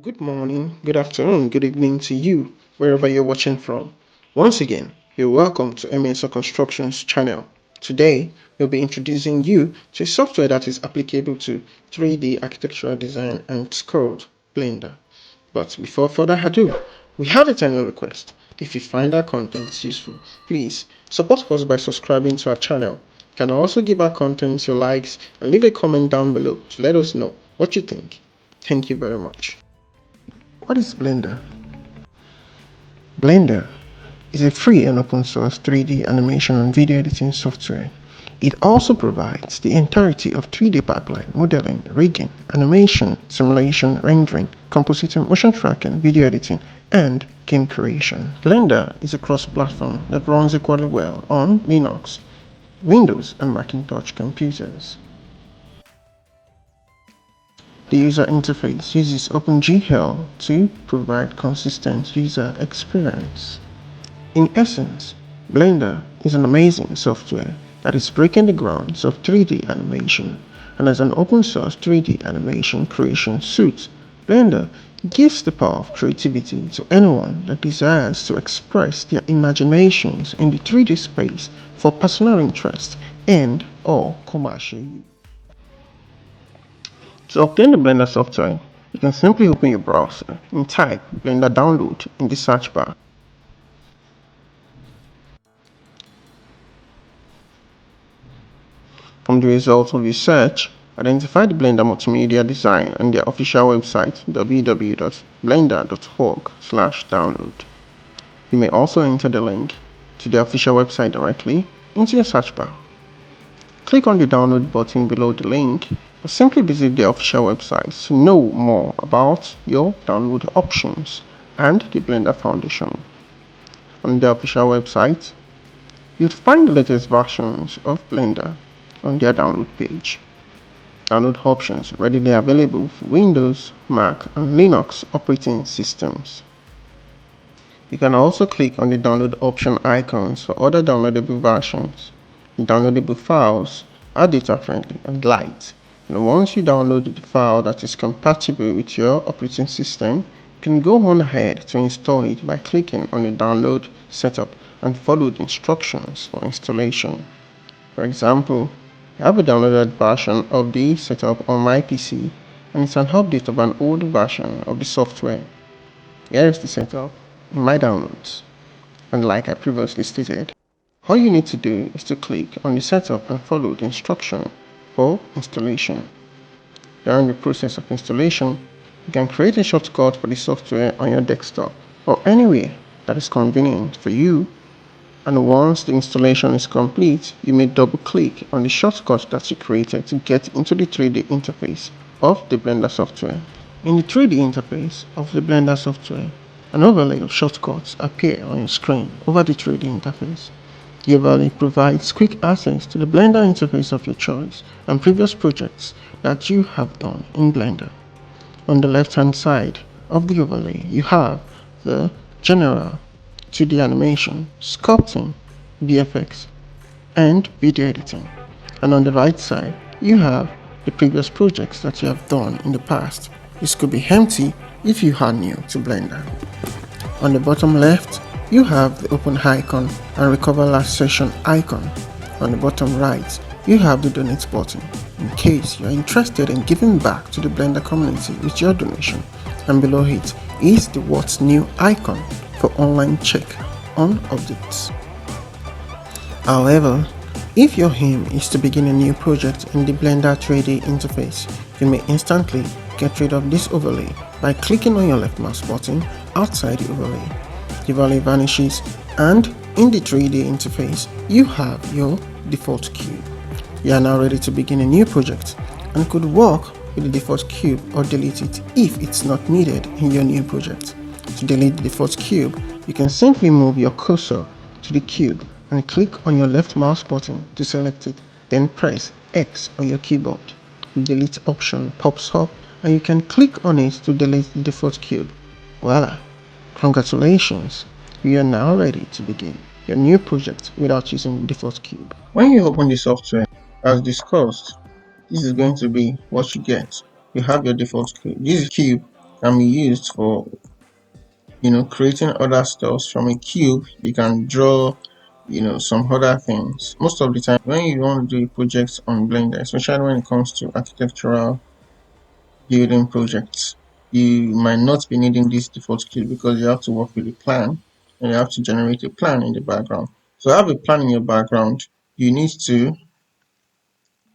Good morning, good afternoon, good evening to you, wherever you're watching from. Once again, you're welcome to Esan Constructions channel. Today, we'll be introducing you to a software that is applicable to 3D architectural design and it's called Blender. But before further ado, we have a tiny request. If you find our content useful, please support us by subscribing to our channel. You can also give our content your likes and leave a comment down below to let us know what you think. Thank you very much. What is Blender? Blender is a free and open source 3D animation and video editing software. It also provides the entirety of 3D pipeline, modeling, rigging, animation, simulation, rendering, compositing, motion tracking, video editing, and game creation. Blender is a cross-platform that runs equally well on Linux, Windows, and Macintosh computers. The user interface uses OpenGL to provide consistent user experience. In essence, Blender is an amazing software that is breaking the grounds of 3D animation, and as an open source 3D animation creation suite, Blender gives the power of creativity to anyone that desires to express their imaginations in the 3D space for personal interest and/or commercial use. To obtain the Blender software, you can simply open your browser and type Blender download in the search bar. From the results of your search, identify the Blender multimedia design on their official website www.blender.org/download. You may also enter the link to the official website directly into your search bar. Click on the download button below the link or simply visit the official website to know more about your download options and the Blender Foundation. On the official website, you'll find the latest versions of Blender on their download page. Download options readily available for Windows, Mac, and Linux operating systems. You can also click on the download option icons for other downloadable versions. The downloadable files are data-friendly and light, and once you download the file that is compatible with your operating system, you can go on ahead to install it by clicking on the download setup and follow the instructions for installation. For example, I have a downloaded version of the setup on my PC, and it's an update of an old version of the software. Here is the setup in my downloads, and like I previously stated, all you need to do is to click on the setup and follow the instruction for installation. During the process of installation, you can create a shortcut for the software on your desktop or anywhere that is convenient for you, and once the installation is complete, you may double click on the shortcut that you created to get into the 3D interface of the Blender software. In the 3D interface of the Blender software, an overlay of shortcuts appear on your screen over the 3D interface. The overlay provides quick access to the Blender interface of your choice and previous projects that you have done in Blender. On the left hand side of the overlay, you have the General 2D animation, sculpting, VFX, and video editing. And on the right side, you have the previous projects that you have done in the past. This could be empty if you are new to Blender. On the bottom left, you have the open icon and recover last session icon. On the bottom right, you have the donate button in case you are interested in giving back to the Blender community with your donation. And below it is the what's new icon for online check on updates. However, if your aim is to begin a new project in the Blender 3D interface, you may instantly get rid of this overlay by clicking on your left mouse button outside the overlay. The overlay vanishes, and in the 3D interface, you have your default cube. You are now ready to begin a new project and could work with the default cube or delete it if it's not needed in your new project. To delete the default cube, you can simply move your cursor to the cube and click on your left mouse button to select it, then press X on your keyboard. The delete option pops up and you can click on it to delete the default cube. Voila! Congratulations! You are now ready to begin your new project without using the default cube. When you open the software, as discussed, this is going to be what you get. You have your default cube. This cube can be used for, you know, creating other stuff. From a cube you can draw, you know, some other things. Most of the time when you want to do projects on Blender, especially when it comes to architectural building projects, you might not be needing this default cube because you have to work with a plan and you have to generate a plan in the background. So have a plan in your background. You need to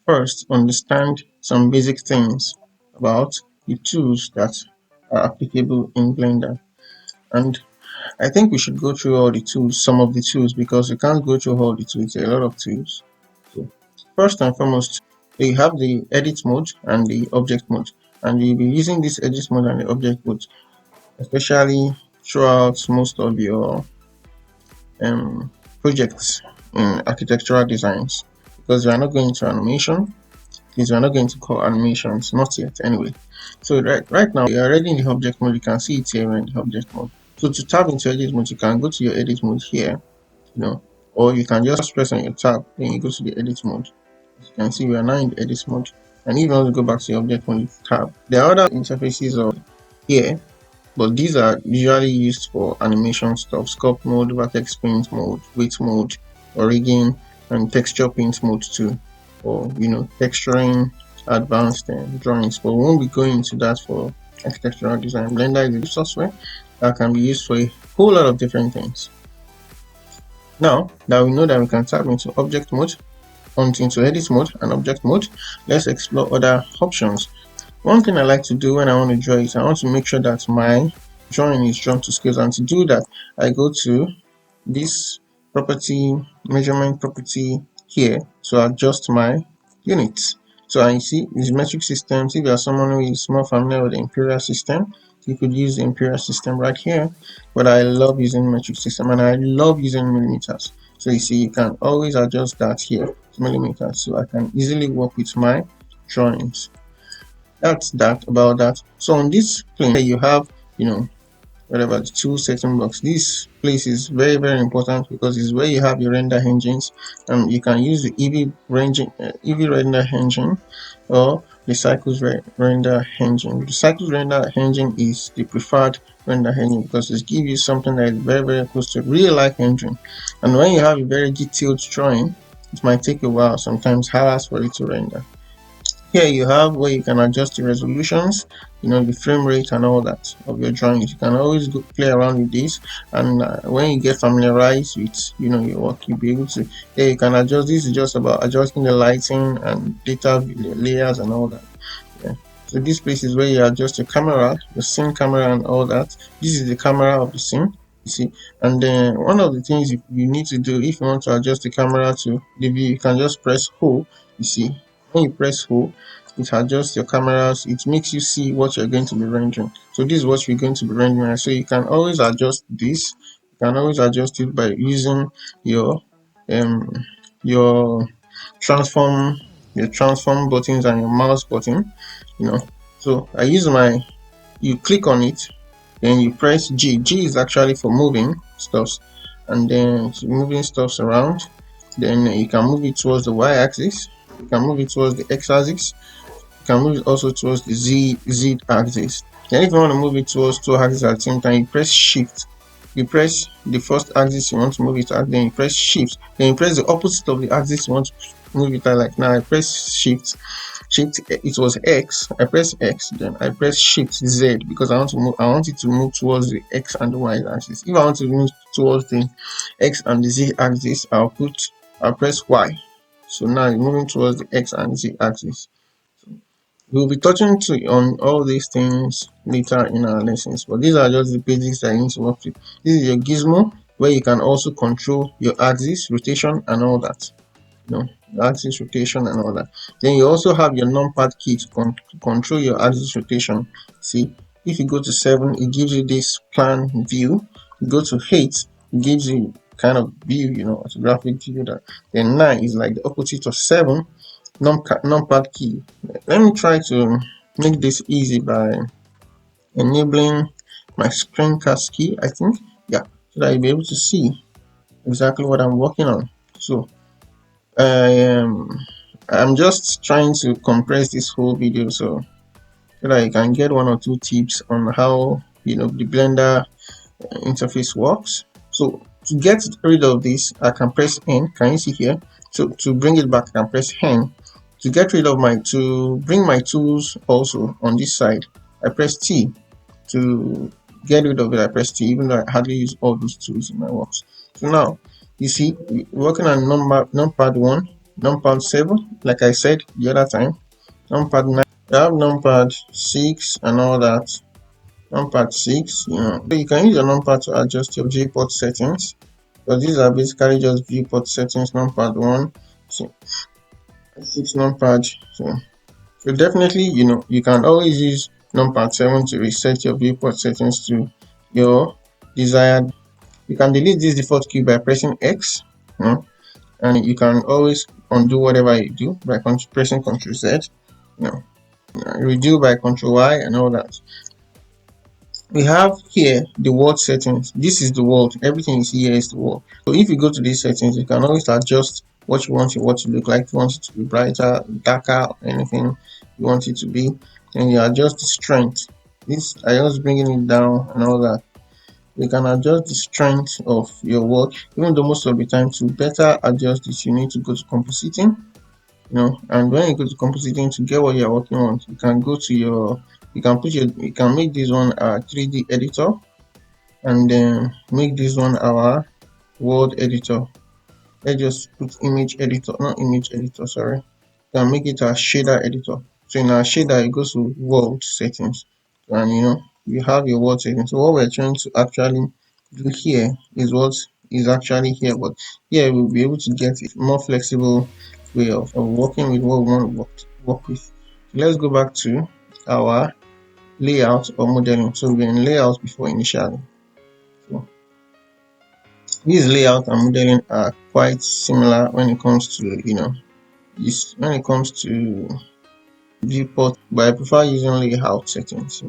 first understand some basic things about the tools that are applicable in Blender. And I think we should go through all the tools, some of the tools, because we can't go through all the tools. There are a lot of tools. So first and foremost, you have the edit mode and the object mode, and you'll be using this edit mode and the object mode, especially throughout most of your projects in architectural designs, because you are not going to animation. Because we are not going to call animations, not yet anyway. So right now we are already in the object mode. You can see it here in the object mode. So to tab into edit mode, you can go to your edit mode here, you know, or you can just press on your tab, then you go to the edit mode. As you can see, we are now in the edit mode. And if you want to go back to the object mode tab, there are other interfaces of here, but these are usually used for animation stuff: sculpt mode, vertex paint mode, weight mode, or rigging, and texture paint mode too, or, you know, texturing advanced drawings. But we won't be going into that for architectural design. Blender is a software that can be used for a whole lot of different things. Now that we know that we can tap into object mode, into edit mode and object mode, let's explore other options. One thing I like to do when I want to draw is I want to make sure that my drawing is drawn to scale, and to do that I go to this property, measurement property here, to adjust my units. So I see these metric systems. If you are someone who is more familiar with the imperial system, you could use the imperial system right here, but I love using metric system and I love using millimeters. So you see, you can always adjust that here to millimeters, so I can easily work with my drawings. That's that about that. So on this plane you have, you know, whatever, the two setting box. This place is very, very important because it's where you have your render engines, and you can use the Eevee render engine or the Cycles render engine. The Cycles render engine is the preferred render engine because it gives you something that is very, very close to real life engine. And when you have a very detailed drawing, it might take a while, sometimes hours, for it to render. Here you have where you can adjust the resolutions, you know, the frame rate and all that of your drawings. You can always go play around with this, and when you get familiarized with, you know, your work, you'll be able to, yeah, you can adjust. This is just about adjusting the lighting and data layers and all that. Yeah. So this place is where you adjust your camera, the scene camera and all that. This is the camera of the scene, you see. And then one of the things you need to do if you want to adjust the camera to the view, you can just press hold, you see. When you press hold, it adjusts your cameras. It makes you see what you're going to be rendering. So this is what we're going to be rendering. So you can always adjust this. You can always adjust it by using your your transform buttons and your mouse button, you know. So I use you click on it, then you press G. G is actually for moving stuffs, and then moving stuffs around. Then you can move it towards the y-axis, you can move it towards the x-axis, you can move it also towards the z axis. Then if you want to move it towards two axes at the same time, you press shift. You press the first axis you want to move it at, then you press shift, then you press the opposite of the axis you want to move it at. Like now I press shift, it was x, I press x, then I press shift z because I want it to move towards the x and the y axis. If I want to move towards the x and the z axis, I'll press y. So now it's moving towards the x and z axis. We'll be touching on all these things later in our lessons, but these are just the basics that you need to work with. This is your gizmo, where you can also control your axis rotation and all that, you know, axis rotation and all that. Then you also have your numpad key to control your axis rotation. See, if you go to 7, it gives you this plan view. You go to 8, it gives you kind of view, you know, orthographic view. That then 9 is like the opposite of 7, numpad key. Let me try to make this easy by enabling my screencast key, I think, yeah, so that you'll be able to see exactly what I'm working on. So I'm just trying to compress this whole video, so so that you can get 1 or 2 tips on how the Blender interface works. So to get rid of this, I can press N. Can you see here? So to bring it back, I can press N. To get rid of to bring my tools also on this side, I press T. To get rid of it, I press T, even though I hardly use all those tools in my works. So now you see, we're working on numpad 1, numpad 7, like I said the other time, numpad 9, I have numpad 6 and all that. Numpad 6, so you can use your numpad to adjust your viewport settings, but these are basically just viewport settings. Numpad 1, so 6 numpad. So definitely, you can always use numpad 7 to reset your viewport settings to your desired. You can delete this default cube by pressing X, and you can always undo whatever you do by pressing Ctrl Z, redo by Ctrl Y and all that. We have here the world settings. This is the world. Everything you see here is the world. So if you go to these settings, you can always adjust what you want your world to look like. If you want it to be brighter, darker, anything you want it to be, and you adjust the strength. This I was bringing it down and all that. You can adjust the strength of your work, even though most of the time to better adjust this, you need to go to compositing. And when you go to compositing to get what you're working on, you can go to you can make this one a 3D editor, and then make this one our world editor. Let's just put image editor, not image editor, sorry. You can make it a shader editor. So in our shader, it goes to world settings, and you have your world settings. So what we're trying to actually do here is what is actually here, but here we'll be able to get a more flexible way of working with what we want to work with. So let's go back to our layout or modeling. So we're in layout before initially. So these layout and modeling are quite similar when it comes to when it comes to viewport, but I prefer using layout settings.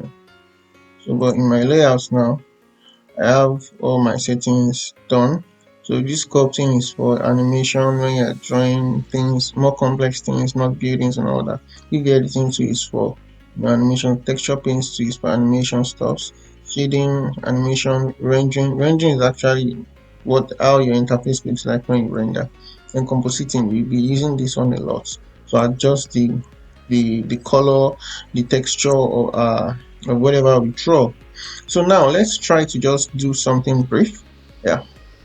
So but in my layouts now, I have all my settings done. So this sculpting is for animation when you're drawing things, more complex things, not buildings and all that. If the editing tool is for animation, texture paints tool is for animation stuffs, shading, animation, rendering. Rendering is actually how your interface looks like when you render. And compositing, we'll be using this one a lot. So adjust the color, the texture, or whatever we draw. So now let's try to just do something brief.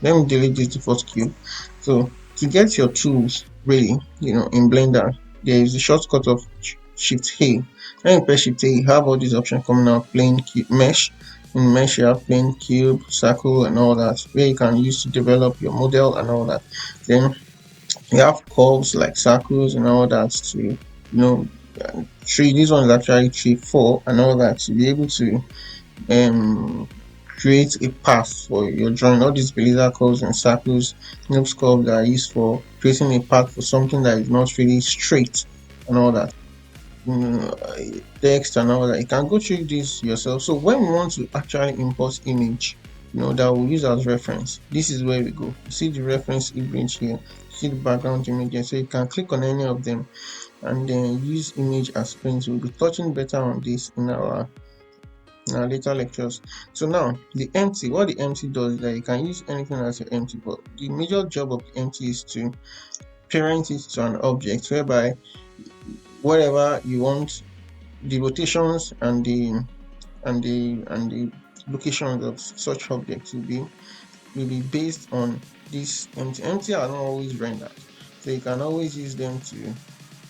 Let me delete this default cube. So to get your tools ready, in Blender, there is a shortcut of Shift A. When you press Shift A, you have all these options coming out: plane, cube, mesh. In mesh, you have plane, cube, circle, and all that, where you can use to develop your model and all that. Then you have curves like circles and all that to tree. This one is actually tree 4 and all that, to be able to create a path for your drawing. All these laser curves and circles, noob curves that are used for creating a path for something that is not really straight and all that. Text and all that, you can go through this yourself. So when we want to actually import image, that we'll use as reference, this is where we go. You see the reference image here, see the background image here, so you can click on any of them and then use image as print. We'll be touching better on this in our later lectures. So now what the empty does is that you can use anything as your empty, but the major job of the empty is to parent it to an object, whereby whatever you want, the rotations and the locations of such objects will be based on this empty. Empty are not always rendered, so you can always use them to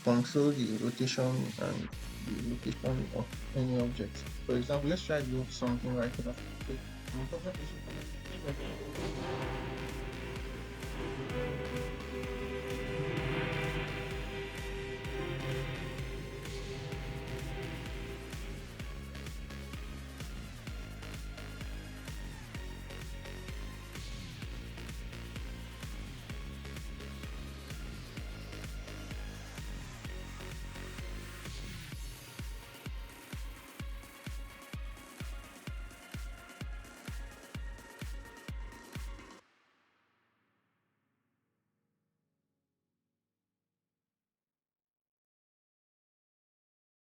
control the rotation and the location of any object. For example, let's try to do something right now.